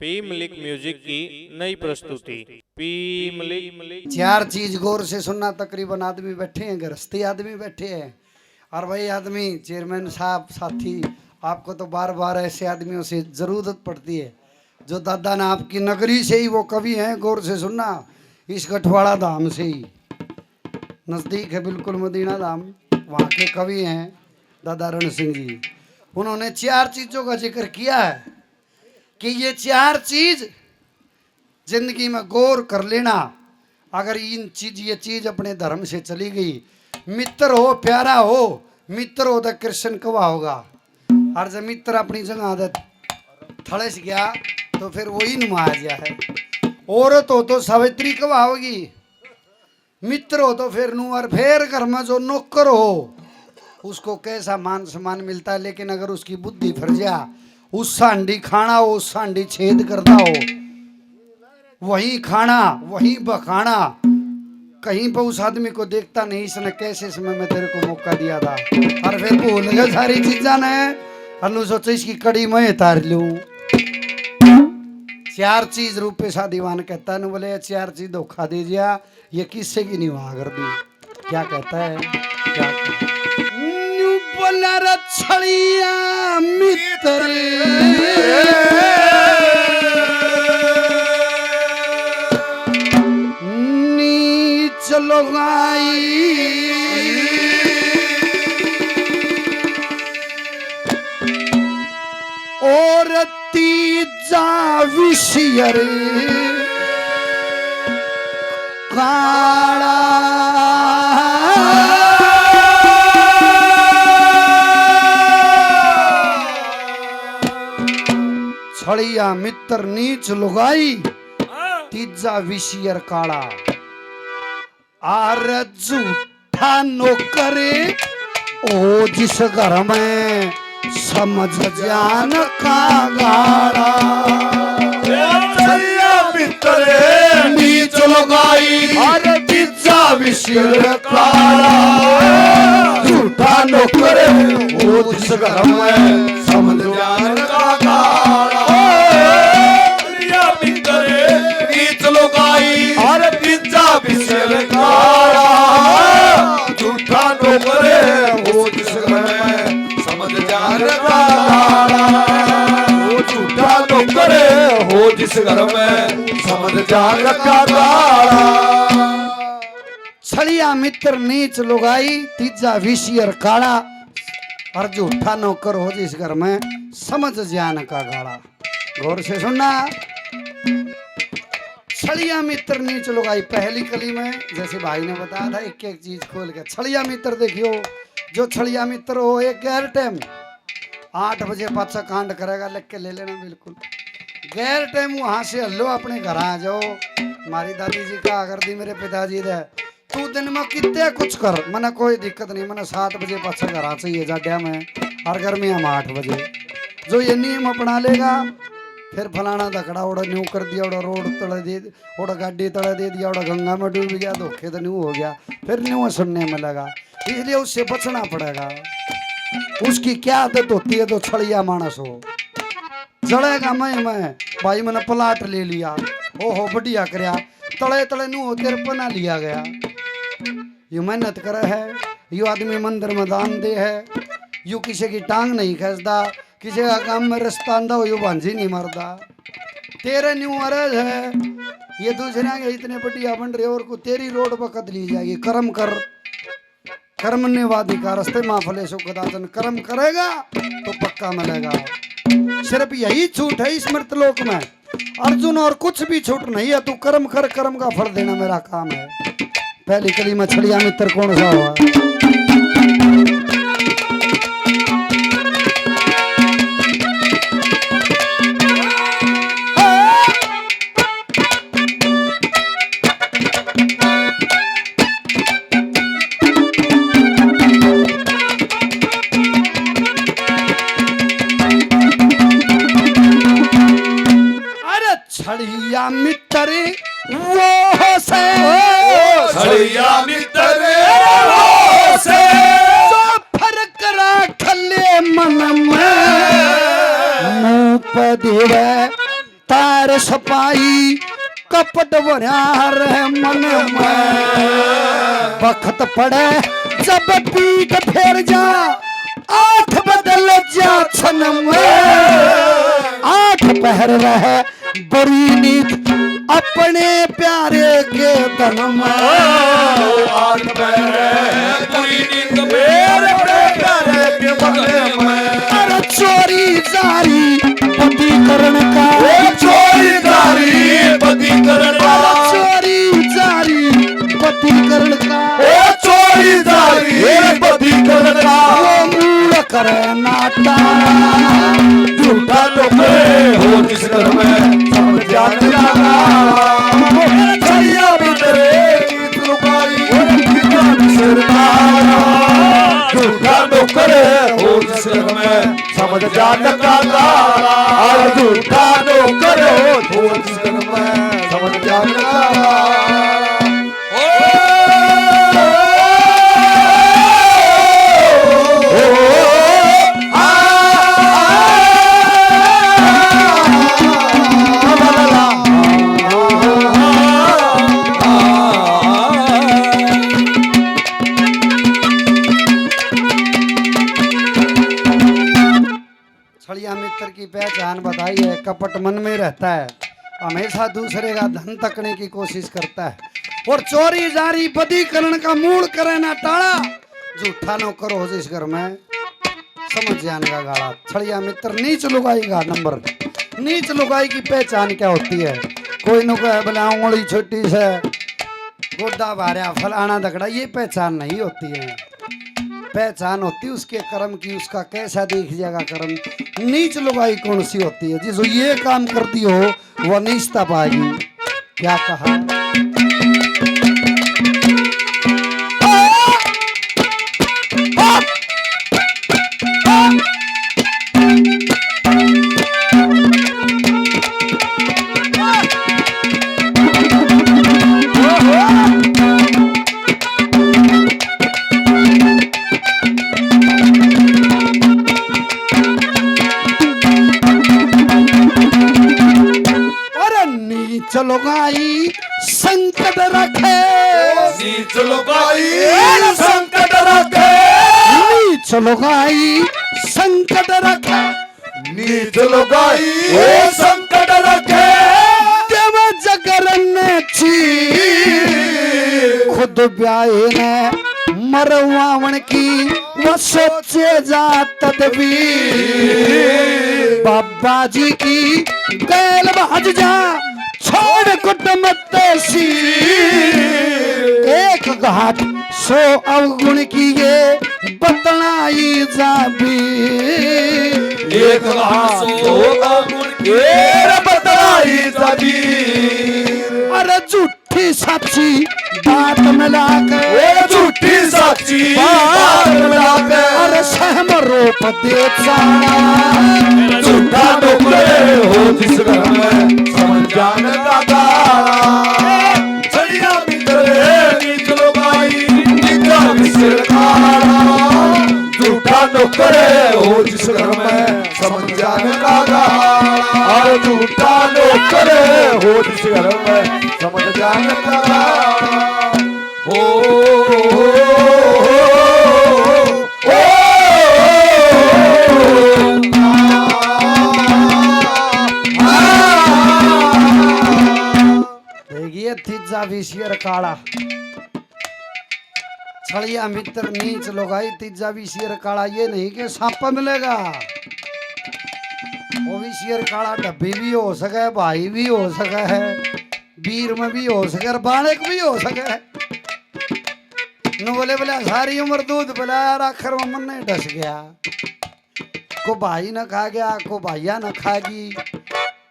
P Malik music की नई प्रस्तुति पी मलिक। चार चीज गौर से सुनना। तकरीबन आदमी बैठे हैं, गृहस्थी आदमी बैठे हैं, और वही आदमी चेयरमैन साहब साथी, आपको तो बार बार ऐसे आदमियों से जरूरत पड़ती है जो दादा ने आपकी नगरी से ही वो कवि हैं। गौर से सुनना, इस गठवाड़ा धाम से ही नजदीक है बिल्कुल मदीना धाम, वहाँ के कवि हैं दादा रण सिंह जी। उन्होंने चार चीजों का जिक्र किया है कि ये चार चीज जिंदगी में गौर कर लेना। अगर ये चीज अपने धर्म से चली गई, मित्र हो प्यारा हो, मित्र हो तो कृष्ण कवा होगा, और जब मित्र अपनी जगह आदत थड़स गया तो फिर वही नुमाया है। औरत हो तो सावित्री कवा होगी, मित्र हो तो फिर नू, और फिर घर में जो नौकर हो उसको कैसा मान सम्मान मिलता है। लेकिन अगर उसकी बुद्धि फर जा, उस सांडी खाना हो, उस सांडी छेद करता हो, वही खाना वही बखाना, कहीं पर उस आदमी को देखता नहीं इसने कैसे समय में तेरे को मौका दिया था, और फिर भूल गए सारी चीजा ने, अनु सोचे इसकी कड़ी मैं तार लूं। चार चीज रूपे सा दीवान कहता है, बोले चार चीज धोखा दे दिया, ये किससे की निवाह कर दी। क्या कहता है, क्या बोला रछड़िया मित्र नीच लोगाई, और तीजा विषयर काड़ा। छड़िया मित्र नीच लुगाई, तीजा विषयर काड़ा, आर झूठा नौकरे ओ जिस घर में समझ जान का गाड़ा। छड़िया मित्र नीच लुगाई, आर तीजा विषयर काड़ा, झूठा नौकरे ओ जिस घर में समझ जान का गाड़ा। और तीजा विषय काड़ा, झूठा नौकरे वो जिस घर में समझ जान का गाड़ा, वो झूठा नौकरे हो जिस घर में समझ जान का गाड़ा। छड़िया मित्र नीच लुगाई, तीजा विषयर काड़ा, और झूठा नौकर हो जिस घर में समझ जान का गाड़ा। गौर से सुनना, छड़िया मित्र नीच लुगाई, पहली कली में जैसे भाई ने बताया था एक एक चीज खोल के। छड़िया मित्र देखियो, जो छड़िया मित्र हो एक गैर टाइम 8 बजे पाछा कांड करेगा, लिख के ले लेना बिल्कुल। गैर टाइम वहां से हल्लो अपने घर आ जाओ। हमारी दादी जी का कर दी मेरे पिताजी ने, तू दिन में कितने कुछ कर, मना कोई दिक्कत नहीं, मना 7 बजे पाछा घर आ चाहिए जाड्या में, और गर्मी हम 8 बजे। जो ये नियम अपना लेगा, फिर फलाना धकड़ा ओड़ा न्यू कर दिया, ओड़ा रोड तड़े दे, ओड़ा गाड़ी तड़े दे दिया, ओड़ा गंगा में डूब गया, धोखे तो न्यू हो गया, फिर न्यू सुनने में लगा। इसलिए उससे बचना पड़ेगा। उसकी क्या आदत होती है, तो छड़िया मानस हो जड़ेगा। मैं भाई मैंने प्लाट ले लिया, ओहो बढ़िया करया, तड़े तड़े न्यू हो तेरे पना लिया गया। यू मेहनत करे है, यू आदमी मंदिर में दान दे है, यू किसी की टांग नहीं खसदा, किसी का काम में रास्ता आंदा हो, यू भांजी नहीं मरदा। तेरे न्यू अरज है, ये दूसरे के इतने बढ़िया बन रहे, और को तेरी रोड पर कद ली जाएगी। कर्म कर, कर्म निवादी का रास्ते माफले सुखदाचन, कर्म करेगा तो पक्का मिलेगा। सिर्फ यही छूट है इस मृतलोक में, अर्जुन और कुछ भी छूट नहीं है। तू कर्म कर, कर्म का फल देना मेरा काम है। पहली कली में छड़िया मित्र कौन सा हुआ? छड़िया मित्र वो से, छड़िया मित्र वो से, जो फर्क राख ले मन में, मुँह पे दिवे तार पैर सपाई कपट भरा रहे मन में वक्त पड़े जब पीठ फेर जा 8 बदल जा छन में 8 पहर रहे बड़ी नीत अपने प्यारे के तन में 8 पहर बुरी नींद मेरे प्यारे के बगल में अरे चोरी जारी पति करण का चोरी जारी पति करण का चोरी जारी पति करण का चोरी जारी पति करण का वो मूल करे नाटा झूठा तो करे हो जिस घर में सब जान लगा छड़िया भी तेरे गीत लुकाई सिरदारा झूठा तो करे हो जिस घर में समझ जान लगा और झूठा तो करे हो जिस घर में समझ जान लगा छड़िया मित्र की पहचान बताई है कपट मन में रहता है हमेशा दूसरे का धन तकने की कोशिश करता है और चोरी जारी बदीकरण का मूल करे ना टाड़ा झूठा नो करो जिस घर में समझ जाने का गाड़ा छड़िया मित्र नीच लुगाई का नंबर नीच लुगाई की पहचान क्या होती है कोई नु कहे बोला उंगली छोटी से गोड्डा भार्या फलाना दगड़ा ये पहचान नहीं होती है पहचान होती उसके कर्म की उसका कैसा देख जाएगा कर्म नीच लुगाई कौन सी होती है जिसको ये काम करती हो वह नीचता पाएगी क्या कहा चलो गाई संकट रखे चलो गाई संकट रखे चलो गाई संकट रखे नीच लगाई संकट रखे देव जगरन छी खुद ब्याहे ने मरवावण की वो सोचे जा तदबीर बाबा जी की गैल भाज जा छोड़ कुटुंब तेसी एक घाट 100 अवगुण की ये बतलाई जाबी एक घाट 100 अवगुण ये बतलाई जाबी अरे झूठी साची बात मिला के झूठी साची बात मिला के अरे सहम रूप दे जाना झूठा डोकरे हो जिस घर में समझ जान दादा छड़िया मित्र नीच लोगाई नीचा विसिर खाना झूठा डोकरे हो जिस घर में समझ जान दादा और झूठा डोकरे हो जिस घर में समझ जान दादा तीजा विषयर काला छड़िया मित्र नीच लोगाई तीजा विषयर काला ये नहीं कि सांप मिलेगा वो विषयर काला डब्बी भी हो सके भाई भी हो सके है वीर में भी हो सके बाणक भी हो सके न बोले बोले सारी उम्र दूध पिला यार आखिर में मन नहीं डस गया को भाई न खा गया को भाइया न खागी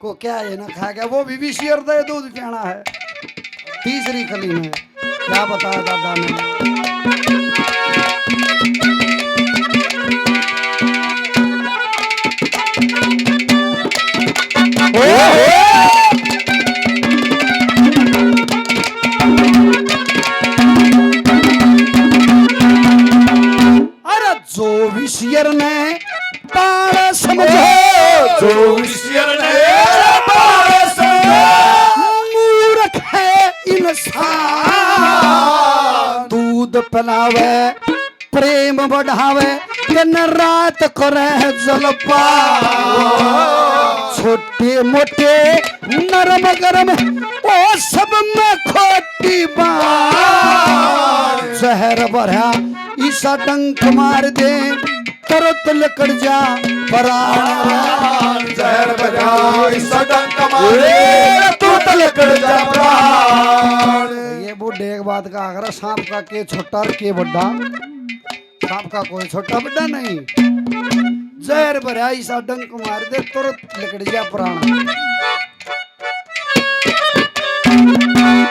को क्या ये न खा गया वो भी विषयर दे दूध पीना है तीसरी कली में क्या बताया दादा ने अरे जो विषयर ने पार समझो जो विषयर ने पार पहनावे प्रेम बढ़ावे दिन रात करे जलपा छोटे मोटे नरम गरम ओ सब में खोटी बात जहर भरा ईसा डंक मार दे तुरंत लकड़ जा प्राण जहर बजा ईसा डंक मार दे तुरंत लकड़ जा प्राण। ये बूढ़े एक बात का अगर सांप का के छोटा और के बड़ा सांप का कोई छोटा बड़ा नहीं जहर भरा ईसा डंक मार दे तुरंत लकड़ जा प्राण।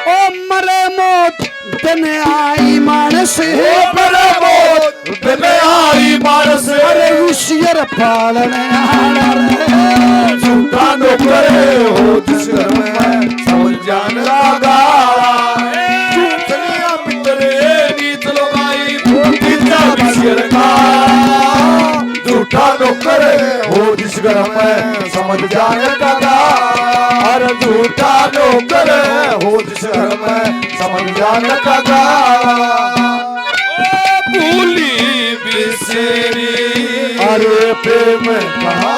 ओ मरे मौत दिन आई मानस मरे मौत दिन आई मानस अरे उशियर पालने आना रे झूठा नौकरे हो जिस घर में समझ जान लगा झूठनिया मित्रे नीत लगाई तीजा बिशर का झूठा नौकरे हो जिस घर में समझ जान लगा अरे झूठा नौकरे हो जिस घर में समझ जान लगा भूली बिसरी अरे प्रेम कहा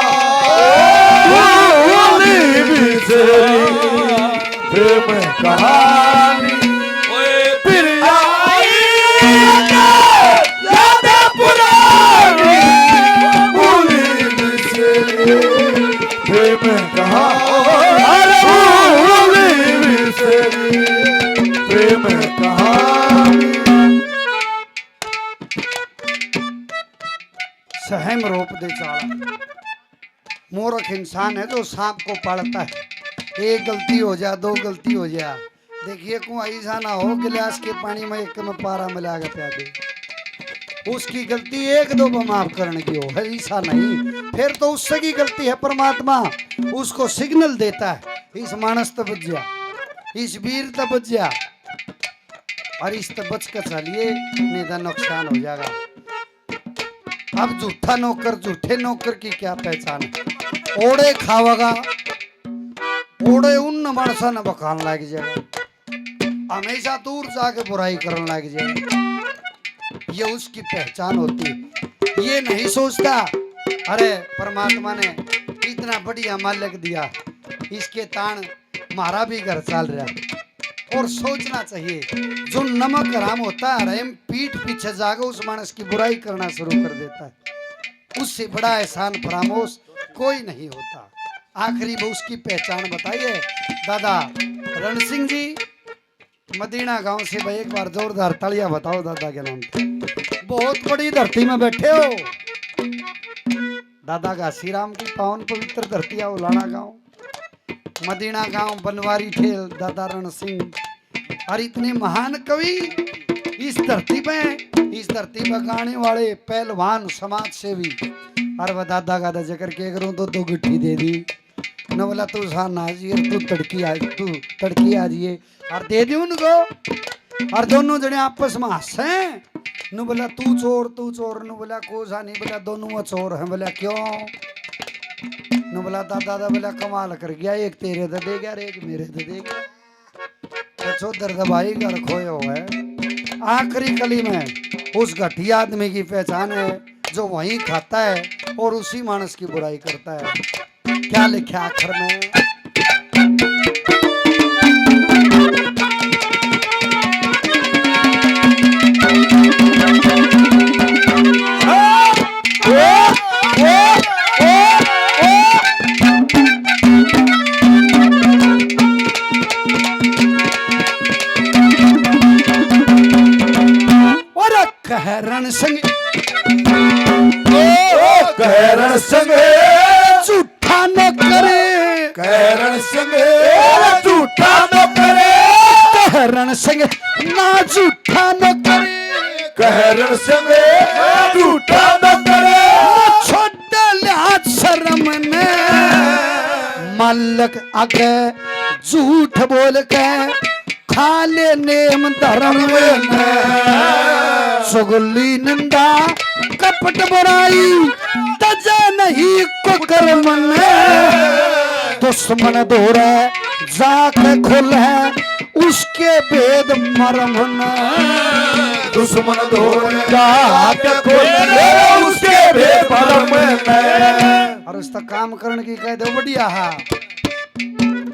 भूली बिसरी प्रेम कहानी फिर आई याद पुरानी भूली बिसरी प्रेम कहानी अरे भूली बिसरी प्रेम कहानी। सहम रोप दे चाला मूर्ख इंसान है जो सांप को पालता है एक गलती हो जा दो गलती हो जा देखिए को ऐसा ना हो गिलास के पानी में एक में पारा मिला के पिया दे उसकी गलती एक दो माफ करने की हो है ऐसा नहीं फिर तो उससे की गलती है परमात्मा उसको सिग्नल देता है इस मानस तो बच जा इस वीर तो बच जा और इस तो बच कर चलिए नहीं तो नुकसान हो जाएगा। अब झूठा नौकर झूठे नौकर की क्या पहचान है ओड़े खावेगा ओड़े उन मानसा न बखान लग जाएगा हमेशा दूर जाके बुराई करने लग जाएगा ये उसकी पहचान होती है। ये नहीं सोचता अरे परमात्मा ने इतना बढ़िया मालिक दिया इसके तान मारा भी घर चल रहा है और सोचना चाहिए जो नमक हराम होता है रहम पीठ पीछे जाकर उस मानस की बुराई करना शुरू कर देता है उससे बड़ा एहसान फरामोश कोई नहीं होता। आखिरी वो उसकी पहचान बताइए दादा रण सिंह जी मदीना गांव से भाई एक बार जोरदार तालियां बताओ दादा के नाम पे बहुत बड़ी धरती में बैठे हो दादा घासी राम की पावन पवित्र धरती है उलाना गांव मदीना गांव बनवारी ठेल दादा रण सिंह और इतने महान कवि इस धरती पे गाने वाले पहलवान समाज सेवी और वह दादा का जिक्र के करूं तो दो गुट्ठी दे दी न बोला तू सान आ जाइए तू तड़की आ जाइए और दे दी उनको और दोनों जने आपस में हंसे न बोला तू चोर न बोला कोसा नहीं बोला दोनों चोर हैं बोला क्यों न बोला दादा बोला कमाल कर गया एक तेरे तो दे गया एक मेरे तो दे गया चौधर दबाई घर खोए हुआ है। आखिरी कली में उस घटिया आदमी की पहचान है जो वहीं खाता है और उसी मानस की बुराई करता है। क्या लिखा आखिर में रण संग कहरण संग झूठा न करे कहरण संग झूठा न करे कहरण संग ना झूठा न करे कहरण संग झूठा न करे छोड़ लिहाज शर्म ने मालक आगे झूठ बोल के खा ले नेम धर्म सुगली निंदा कपट बुराई तजा नहीं कुकर्म दुश्मन दोरे जाके खुल है उसके भेद मरम दुश्मन धोर जाके खोले उसके बेफरम में। और उसका काम करने की कह दो बढ़िया है।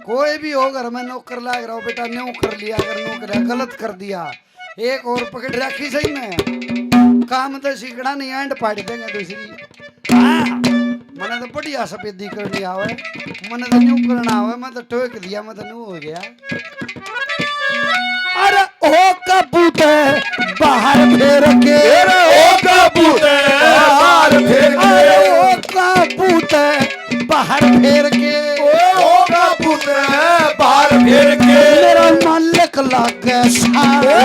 कोई भी हो घर में नौकर लाग रहा हो बेटा, न्यू कर लिया अगर नौकर गलत कर दिया एक और पकड़ रखी सही में काम तो सीखना नहीं एंड पाड़ देंगे दूसरी। हाँ, मैंने तो बढ़िया सफेदी करनी आवे, मैंने तो न्यू करना आवे, मैं तो टोक दिया, मैं तो न्यू हो गया। अरे ओ कबूतर बाहर फेर के, ओ कबूतर बाहर फेर के, अरे ओ कबूतर बाहर फेर के, ओ कबूतर बाहर फेर के, मेरा मालिक लागे सारे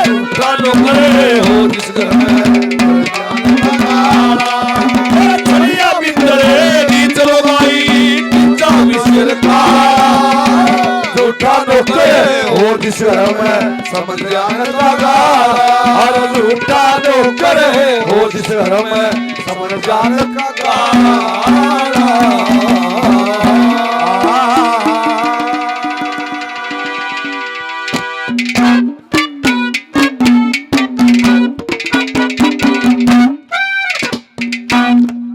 झूठा नौकर हो जिस घर में छलिया मित्र नीच लो भाई नीचा विशेर का। झूठा नौकर हो जिस घर में समझ जान लगा, और झूठा नौकर हो जिस घर में समझ जान लगा।